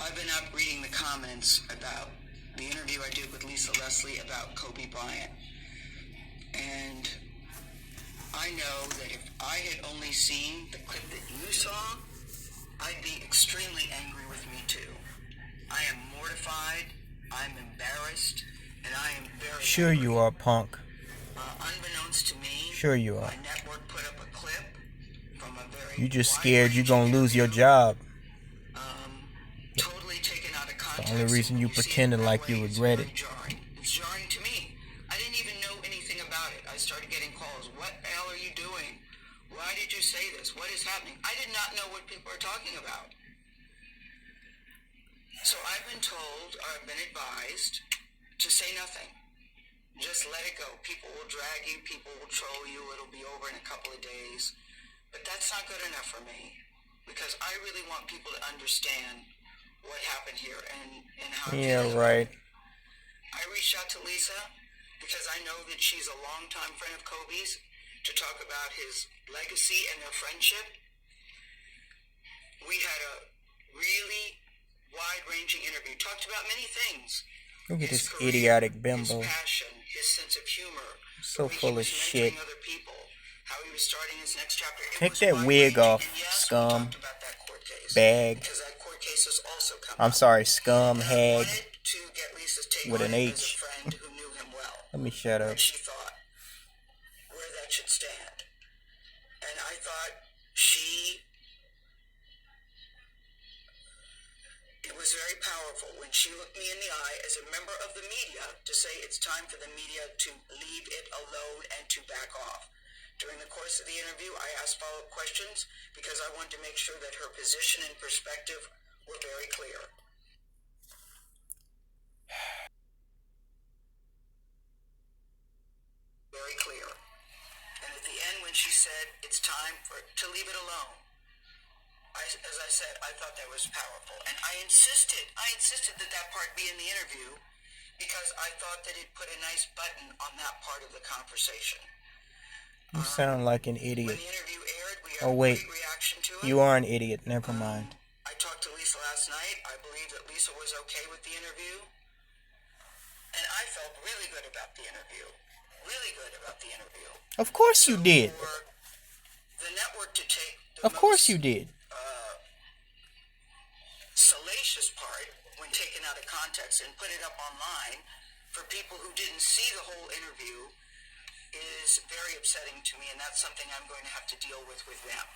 I've been up reading the comments about the interview I did with Lisa Leslie about Kobe Bryant. And I know that if I had only seen the clip that you saw, I'd be extremely angry with me too. I am mortified, I'm embarrassed, and I am very Sure angry. you are, punk. Unbeknownst to me, sure you are. My network put up a clip from a very You just scared you're gonna lose your job. Totally taken out of context. The only reason you pretending like you regret it. It's jarring to me. I didn't even know anything about it. I started getting calls. What the hell are you doing? Why did you say this? What is happening? I did not know what people are talking about. So I've been told, or I've been advised, to say nothing. Just let it go. People will drag you. People will troll you. It'll be over in a couple of days. But that's not good enough for me. Because I really want people to understand what happened here and how Yeah, right. I reached out to Lisa because I know that she's a longtime friend of Kobe's to talk about his legacy and their friendship. We had a really wide-ranging interview. Talked about many things. Look at His this career, idiotic bimbo. His passion, his sense of humor. So full of shit. Other people, how he was starting his next chapter. Take that wig off, scum. Bag. I'm sorry, scum, hag. With an H. Let me shut up. She thought where that should stand. And I thought it was very powerful when she looked me in the eye as a member of the media to say it's time for the media to leave it alone and to back off. During the course of the interview, I asked follow-up questions because I wanted to make sure that her position and perspective were very clear. Very clear. And at the end, when she said it's time to leave it alone, as I said, I thought that was powerful. And I insisted that that part be in the interview because I thought that it put a nice button on that part of the conversation. You sound like an idiot. When the interview aired, we oh wait, reaction to it. You are an idiot. Never mind. I talked to Lisa last night. I believe that Lisa was okay with the interview. And I felt really good about the interview. Really good about the interview. Of course you did. For the network to take of course you did. Salacious part when taken out of context and put it up online for people who didn't see the whole interview is very upsetting to me, and that's something I'm going to have to deal with them.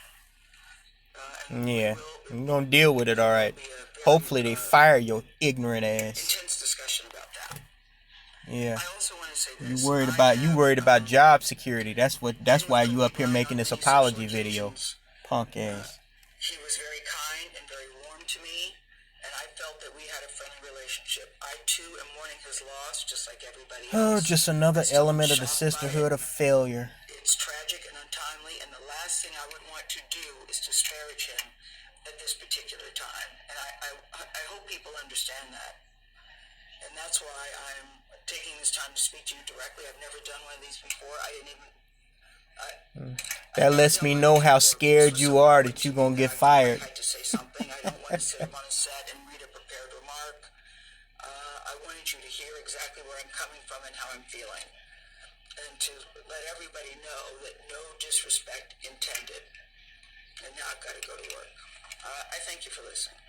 Yeah, you're going to deal with it, all right. Hopefully they fire your ignorant ass. Intense discussion about that. Yeah. I also want to say this. You worried about job security. That's why you up here making this apology video. Punk ass. She was very kind and very warm to me, and I felt that we had a friendly relationship. I too am mourning his loss, just like everybody else. Oh, just another element of the sisterhood of failure. It's tragic and untimely, and the last thing I would want to do is disparage him at this particular time. And I hope people understand that. And that's why I'm taking this time to speak to you directly. I've never done one of these before. That lets me know how scared you are that you're going to get fired. I had to say something. I don't want to sit up on a set and read a prepared remark. I wanted you to hear exactly where I'm coming from and how I'm feeling. And to let everybody know that no disrespect intended. And now I've got to go to work. I thank you for listening.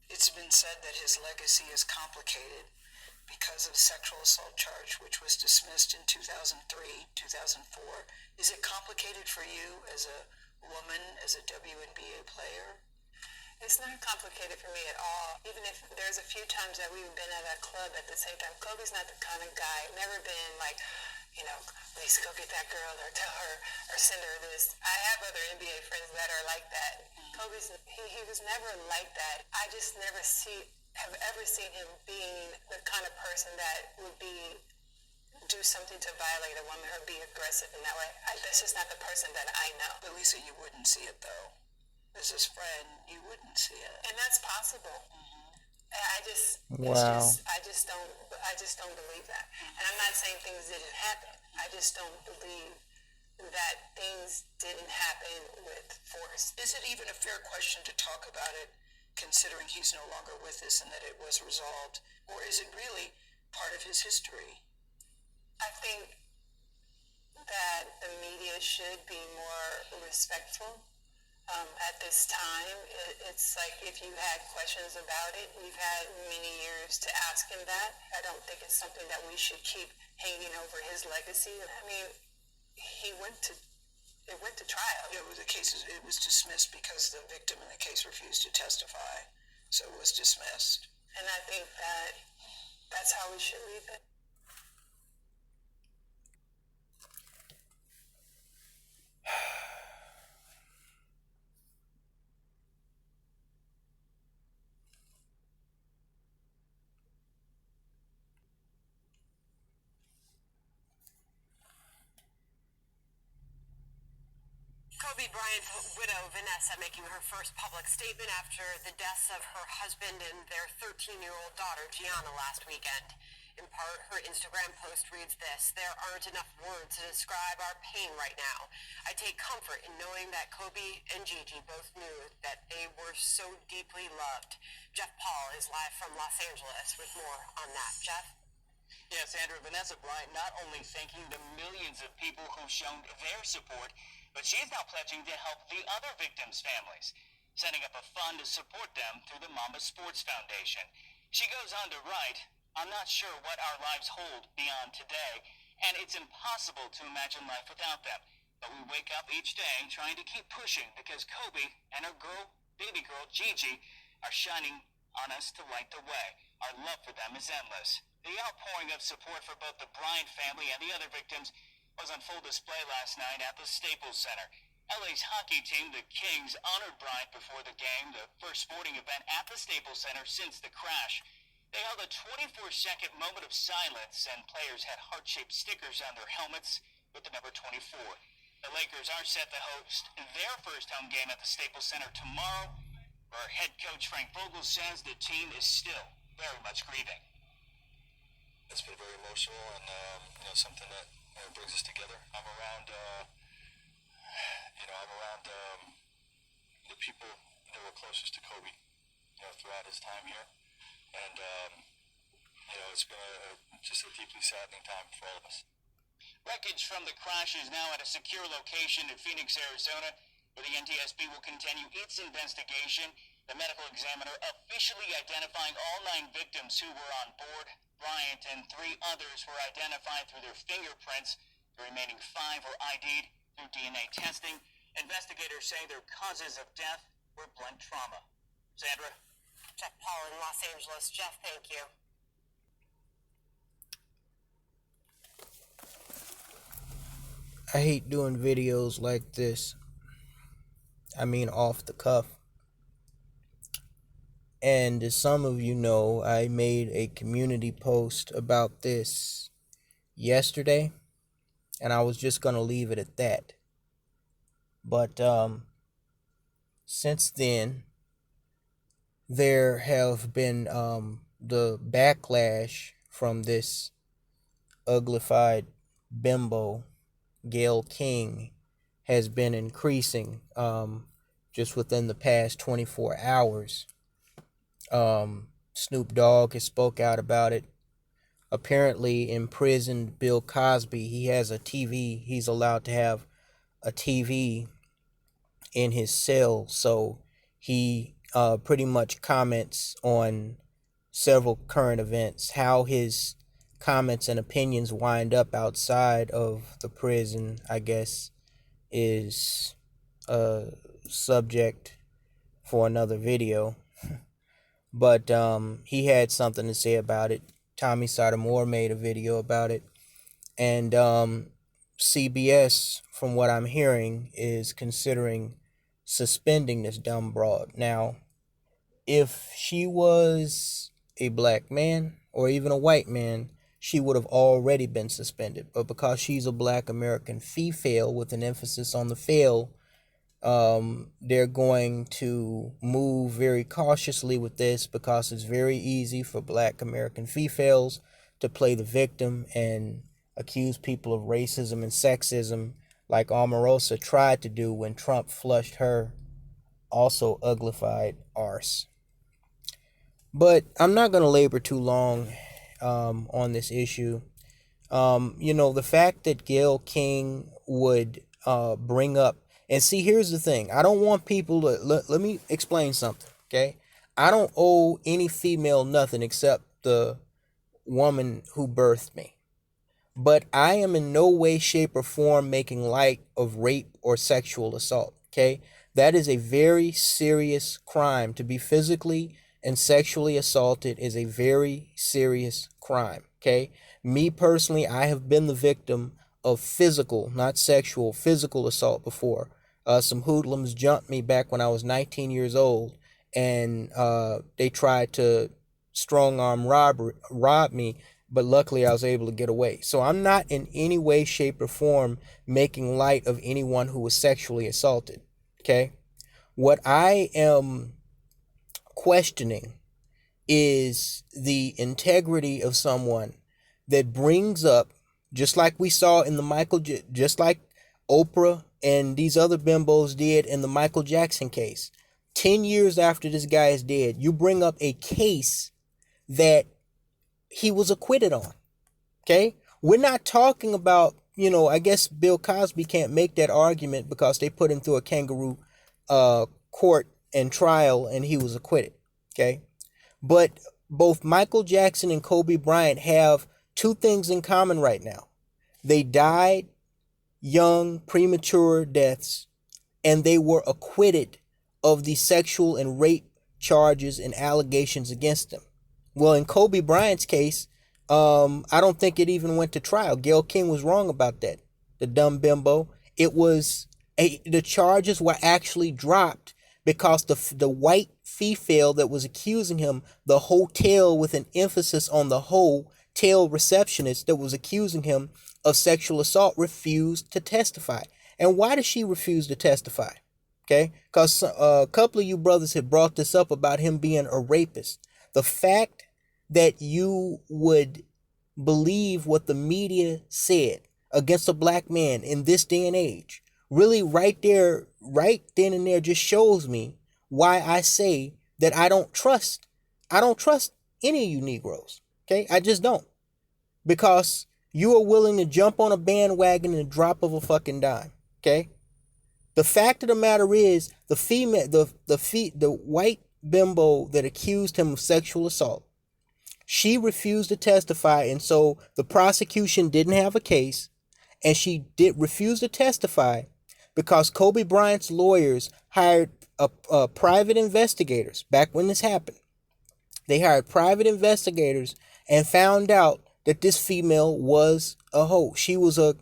It's been said that his legacy is complicated because of a sexual assault charge, which was dismissed in 2003, 2004. Is it complicated for you as a woman, as a WNBA player? It's not complicated for me at all. Even if there's a few times that we've been at a club at the same time, Kobe's not the kind of guy, never been like, Lisa, go get that girl or tell her or send her this. I have other NBA friends that are like that. Kobe's, he was never like that. I just never have ever seen him being the kind of person that would do something to violate a woman or be aggressive in that way. That's just not the person that I know. But Lisa, you wouldn't see it though. As his friend, you wouldn't see it. And that's possible. I just don't believe that. And I'm not saying things didn't happen. I just don't believe that things didn't happen with force. Is it even a fair question to talk about it, considering he's no longer with us and that it was resolved? Or is it really part of his history? I think that the media should be more respectful. At this time, it's like if you had questions about it, we've had many years to ask him that. I don't think it's something that we should keep hanging over his legacy. I mean, it went to trial. It was dismissed because the victim in the case refused to testify, so it was dismissed. And I think that that's how we should leave it. Kobe Bryant's widow, Vanessa, making her first public statement after the deaths of her husband and their 13-year-old daughter, Gianna, last weekend. In part, her Instagram post reads this: "There aren't enough words to describe our pain right now. I take comfort in knowing that Kobe and Gigi both knew that they were so deeply loved." Jeff Paul is live from Los Angeles with more on that. Jeff? Yes, Sandra, Vanessa Bryant not only thanking the millions of people who've shown their support, but she's now pledging to help the other victims' families, setting up a fund to support them through the Mamba Sports Foundation. She goes on to write, "I'm not sure what our lives hold beyond today, and it's impossible to imagine life without them. But we wake up each day trying to keep pushing because Kobe and her baby girl, Gigi, are shining on us to light the way. Our love for them is endless." The outpouring of support for both the Bryant family and the other victims was on full display last night at the Staples Center. LA's hockey team, the Kings, honored Bryant before the game, the first sporting event at the Staples Center since the crash. They held a 24-second moment of silence, and players had heart-shaped stickers on their helmets with the number 24. The Lakers are set to host their first home game at the Staples Center tomorrow, where head coach Frank Vogel says the team is still very much grieving. It's been very emotional and something that brings us together. I'm around the people that were closest to Kobe throughout his time here, and it's been just a deeply saddening time for all of us. Wreckage from the crash is now at a secure location in Phoenix, Arizona, where the NTSB will continue its investigation. The medical examiner officially identifying all 9 victims who were on board. Bryant and 3 others were identified through their fingerprints. The remaining 5 were ID'd through DNA testing. Investigators say their causes of death were blunt trauma. Sandra? Jeff Paul in Los Angeles. Jeff, thank you. I hate doing videos like this. I mean, off the cuff. And as some of you know, I made a community post about this yesterday, and I was just going to leave it at that. But since then, there have been the backlash from this uglified bimbo, Gayle King, has been increasing just within the past 24 hours. Snoop Dogg has spoke out about it. Apparently, imprisoned Bill Cosby, he has a TV. He's allowed to have a TV in his cell, so he pretty much comments on several current events. How his comments and opinions wind up outside of the prison, I guess, is a subject for another video. But he had something to say about it. Tommy Sotomayor made a video about it. And CBS, from what I'm hearing, is considering suspending this dumb broad. Now, if she was a black man or even a white man, she would have already been suspended. But because she's a black American female, with an emphasis on the female, they're going to move very cautiously with this, because it's very easy for black American females to play the victim and accuse people of racism and sexism like Omarosa tried to do when Trump flushed her also uglified arse. But I'm not going to labor too long on this issue. The fact that Gayle King would bring up, and see, here's the thing. I don't want people to, let me explain something, okay? I don't owe any female nothing except the woman who birthed me. But I am in no way, shape, or form making light of rape or sexual assault, okay? That is a very serious crime. To be physically and sexually assaulted is a very serious crime, okay? Me personally, I have been the victim of physical, not sexual, physical assault before. Some hoodlums jumped me back when I was 19 years old, and they tried to strong arm rob me, but luckily I was able to get away. So I'm not in any way, shape, or form making light of anyone who was sexually assaulted, okay? What I am questioning is the integrity of someone that brings up, just like we saw in the just like Oprah and these other bimbos did in the Michael Jackson case. 10 years after this guy is dead, you bring up a case that he was acquitted on, okay? We're not talking about, I guess Bill Cosby can't make that argument because they put him through a kangaroo court and trial and he was acquitted, okay? But both Michael Jackson and Kobe Bryant have two things in common right now. They died young, premature deaths, and they were acquitted of the sexual and rape charges and allegations against them. Well, in Kobe Bryant's case, I don't think it even went to trial. Gayle King was wrong about that. The dumb bimbo. The charges were actually dropped because the white female that was accusing him, the hotel with an emphasis on the hotel receptionist that was accusing him of sexual assault, refused to testify. And why did she refuse to testify? Okay, because a couple of you brothers had brought this up about him being a rapist. The fact that you would believe what the media said against a black man in this day and age, really right then and there just shows me why I say that I don't trust any of you Negroes. Okay, I just don't. Because you are willing to jump on a bandwagon in a drop of a fucking dime. Okay? The fact of the matter is, the white bimbo that accused him of sexual assault, she refused to testify, and so the prosecution didn't have a case, and she did refuse to testify because Kobe Bryant's lawyers hired private investigators back when this happened. They hired private investigators and found out that this female was a hoe. She was a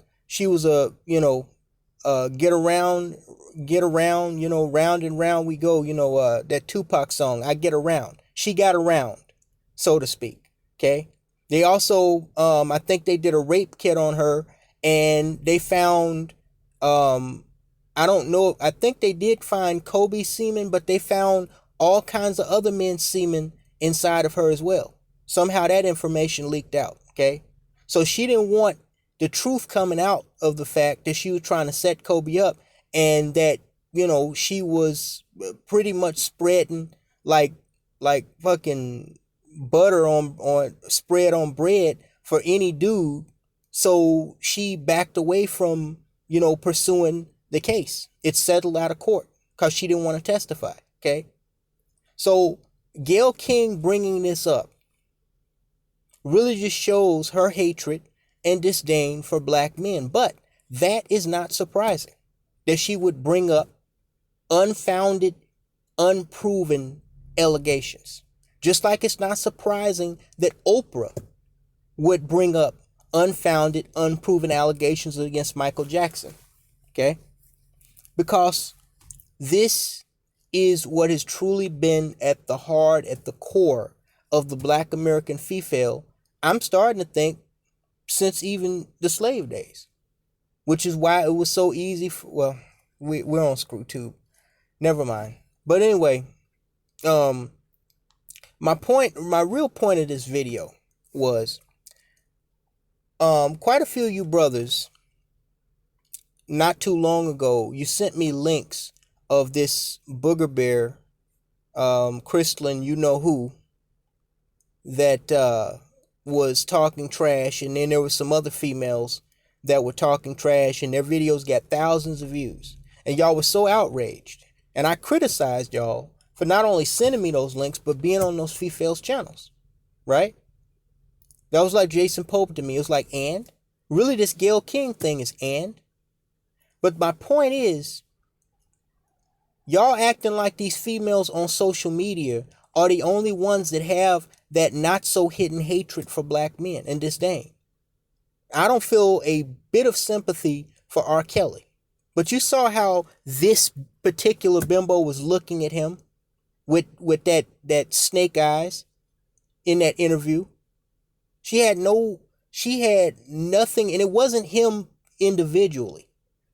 get around, round and round we go, that Tupac song, I get around. She got around, so to speak. Okay. They also, I think they did a rape kit on her, and they found, I don't know, I think they did find Kobe's semen, but they found all kinds of other men's semen inside of her as well. Somehow that information leaked out. Okay. So she didn't want the truth coming out of the fact that she was trying to set Kobe up, and that, she was pretty much spreading like fucking butter on spread on bread for any dude. So she backed away from, pursuing the case. It settled out of court because she didn't want to testify. Okay. So Gayle King bringing this up really just shows her hatred and disdain for black men. But that is not surprising that she would bring up unfounded, unproven allegations. Just like it's not surprising that Oprah would bring up unfounded, unproven allegations against Michael Jackson. Okay? Because this is what has truly been at the heart, at the core of the black American female, I'm starting to think, since even the slave days. Which is why it was so easy we're on ScrewTube. Never mind. But anyway, my real point of this video was, quite a few of you brothers not too long ago, you sent me links of this booger bear, Crystalline, you know who, that was talking trash, and then there was some other females that were talking trash, and their videos got thousands of views, and y'all were so outraged, and I criticized y'all for not only sending me those links but being on those females channels, right? That was like Jason Pope to me. It was like, and really, this Gayle King thing is and. But my point is, y'all acting like these females on social media are the only ones that have that not so hidden hatred for black men and disdain. I don't feel a bit of sympathy for R. Kelly. But you saw how this particular bimbo was looking at him with that snake eyes in that interview. She had nothing, and it wasn't him individually.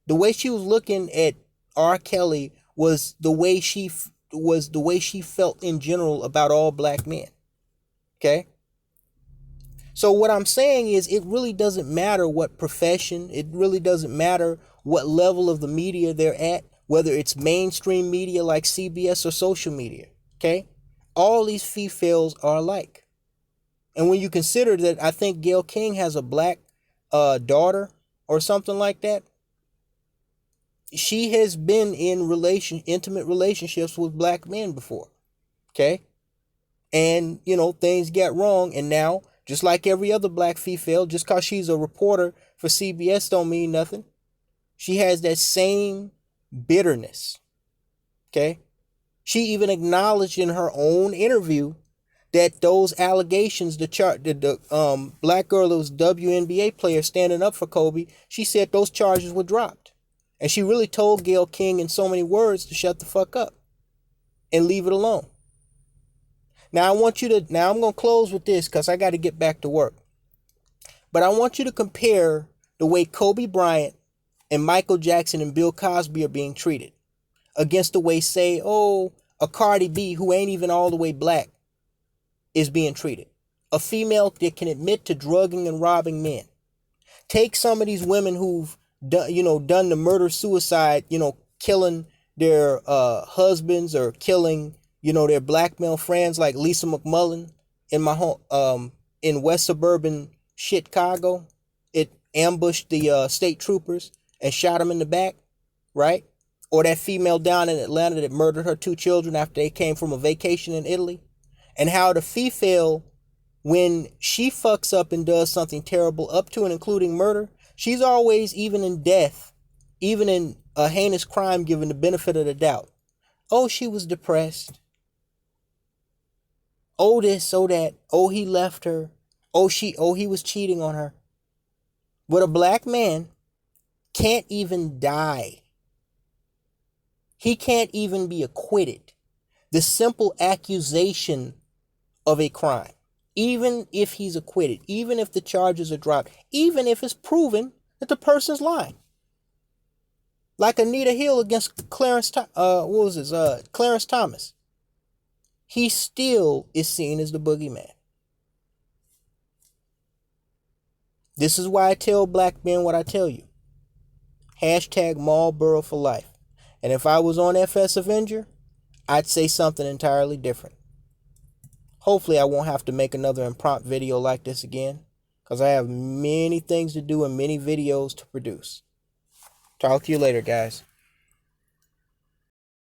The way she was looking at R. Kelly was the way she felt in general about all black men. Okay? So what I'm saying is, it really doesn't matter what profession, it really doesn't matter what level of the media they're at, whether it's mainstream media like CBS or social media. Okay? All these females are alike. And when you consider that, I think Gayle King has a black daughter or something like that. She has been in intimate relationships with black men before. Okay? And, things get wrong. And now, just like every other black female, just because she's a reporter for CBS don't mean nothing. She has that same bitterness. Okay? She even acknowledged in her own interview that those allegations, the black girl that was WNBA player standing up for Kobe, she said those charges were dropped. And she really told Gayle King in so many words to shut the fuck up and leave it alone. Now I'm going to close with this because I got to get back to work. But I want you to compare the way Kobe Bryant and Michael Jackson and Bill Cosby are being treated against the way, say, a Cardi B who ain't even all the way black is being treated. A female that can admit to drugging and robbing men. Take some of these women who've done the murder-suicide, killing their husbands or killing, their black male friends, like Lisa McMullen in my home, in West Suburban Chicago. It ambushed the state troopers and shot them in the back, right? Or that female down in Atlanta that murdered her 2 children after they came from a vacation in Italy. And how the female, when she fucks up and does something terrible, up to and including murder, she's always, even in death, even in a heinous crime, given the benefit of the doubt. Oh, she was depressed. Oh, this, oh, that. Oh, he left her. Oh, he was cheating on her. But a black man can't even die. He can't even be acquitted. The simple accusation of a crime, even if he's acquitted, even if the charges are dropped, even if it's proven that the person's lying. Like Anita Hill against Clarence Thomas. He still is seen as the boogeyman. This is why I tell black men what I tell you. Hashtag Marlboro for life. And if I was on FS Avenger, I'd say something entirely different. Hopefully I won't have to make another impromptu video like this again, because I have many things to do and many videos to produce. Talk to you later, guys.